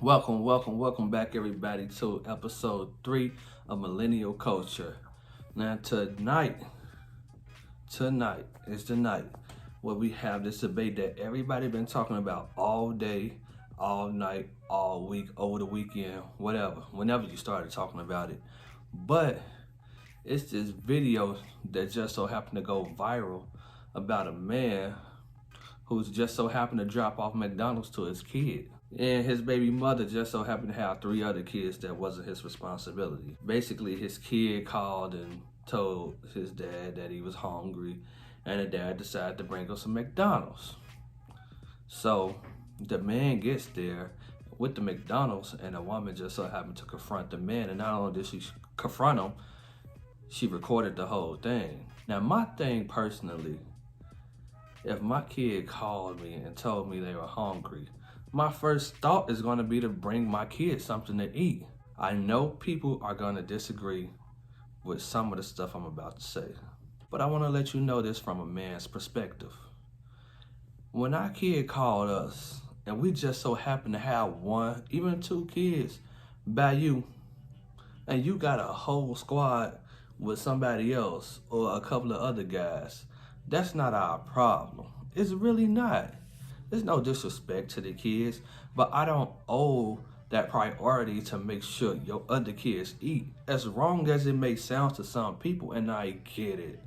Welcome back, everybody, to episode 3 of Millennial Culture. Now, tonight is the night where we have this debate that everybody been talking about all day, all night, all week, over the weekend, whatever, whenever you started talking about it. But it's this video that just so happened to go viral about a man who's just so happened to drop off McDonald's to his kid. And his baby mother just so happened to have 3 other kids that wasn't his responsibility. Basically, his kid called and told his dad that he was hungry, and the dad decided to bring him some McDonald's. So the man gets there with the McDonald's, and the woman just so happened to confront the man. And not only did she confront him, she recorded the whole thing. Now, my thing personally, if my kid called me and told me they were hungry, my first thought is going to be to bring my kids something to eat. I know people are going to disagree with some of the stuff I'm about to say, but I want to let you know this from a man's perspective. When our kid called us and we just so happen to have 1, even 2 kids by you, and you got a whole squad with somebody else or a couple of other guys, that's not our problem. It's really not. There's no disrespect to the kids, but I don't owe that priority to make sure your other kids eat. As wrong as it may sound to some people, and I get it.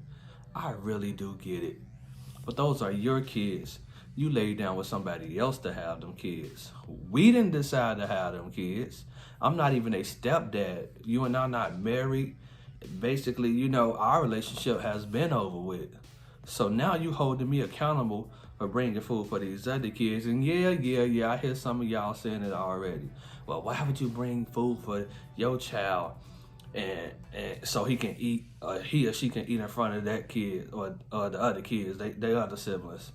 I really do get it. But those are your kids. You laid down with somebody else to have them kids. We didn't decide to have them kids. I'm not even a stepdad. You and I not married. Basically, our relationship has been over with. So now you holding me accountable for bringing food for these other kids. And yeah, I hear some of y'all saying it already. Well, why would you bring food for your child and so he can eat, he or she can eat in front of that kid or the other kids, they other siblings?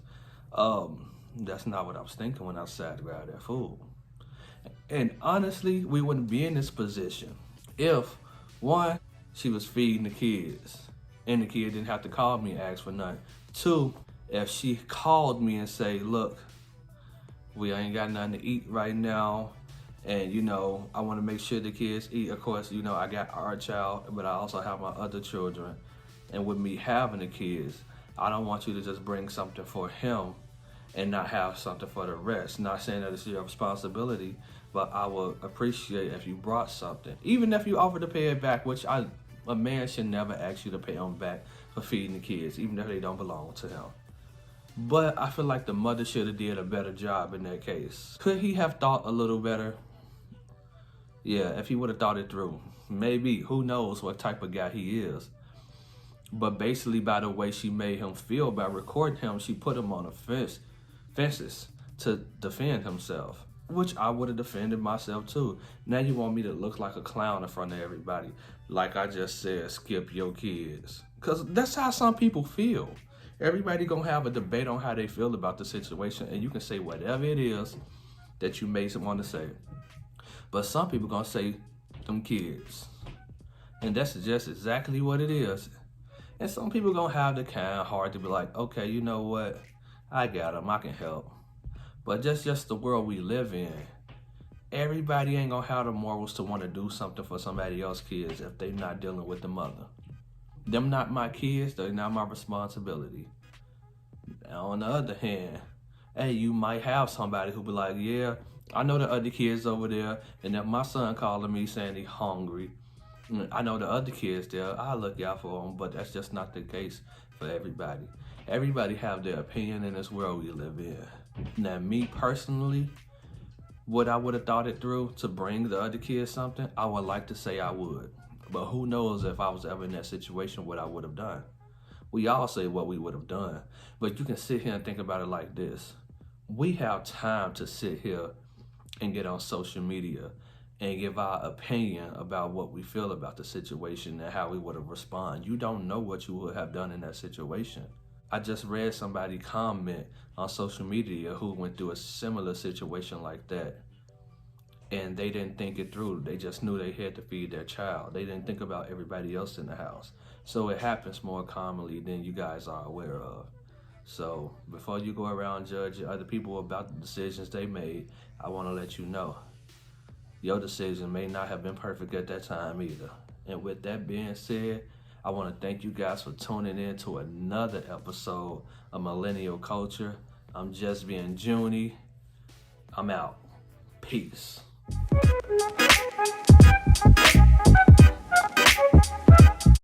That's not what I was thinking when I sat to grab that food. And honestly, we wouldn't be in this position if, one, she was feeding the kids and the kid didn't have to call me and ask for nothing. 2, if she called me and say, look, we ain't got nothing to eat right now, and I want to make sure the kids eat. Of course, I got our child, but I also have my other children. And with me having the kids, I don't want you to just bring something for him and not have something for the rest. Not saying that it's your responsibility, but I would appreciate if you brought something. Even if you offered to pay it back, which a man should never ask you to pay him back for feeding the kids, even if they don't belong to him. But I feel like the mother should have did a better job in that case. Could he have thought a little better? Yeah, if he would have thought it through. Maybe. Who knows what type of guy he is. But basically, by the way she made him feel by recording him, she put him on fences to defend himself, which I would have defended myself too. Now you want me to look like a clown in front of everybody. Like I just said, skip your kids. Because that's how some people feel. Everybody gonna have a debate on how they feel about the situation, and you can say whatever it is that you may want to say. But some people gonna say them kids. And that's just exactly what it is. And some people gonna have the kind of heart to be like, okay, you know what? I got them, I can help. But just the world we live in, everybody ain't gonna have the morals to want to do something for somebody else's kids if they not dealing with the mother. Them not my kids, they're not my responsibility. Now, on the other hand, hey, you might have somebody who be like, yeah, I know the other kids over there, and if my son calling me saying he's hungry, I know the other kids there, I'll look out for them, but that's just not the case for everybody. Everybody have their opinion in this world we live in. Now, me personally, would I would have thought it through to bring the other kids something? I would like to say I would. But who knows if I was ever in that situation, what I would have done. We all say what we would have done. But you can sit here and think about it like this. We have time to sit here and get on social media and give our opinion about what we feel about the situation and how we would have responded. You don't know what you would have done in that situation. I just read somebody comment on social media who went through a similar situation like that. And they didn't think it through. They just knew they had to feed their child. They didn't think about everybody else in the house. So it happens more commonly than you guys are aware of. So before you go around judging other people about the decisions they made, I want to let you know your decision may not have been perfect at that time either. And with that being said, I want to thank you guys for tuning in to another episode of Millennial Culture. I'm just being Junie. I'm out. Peace.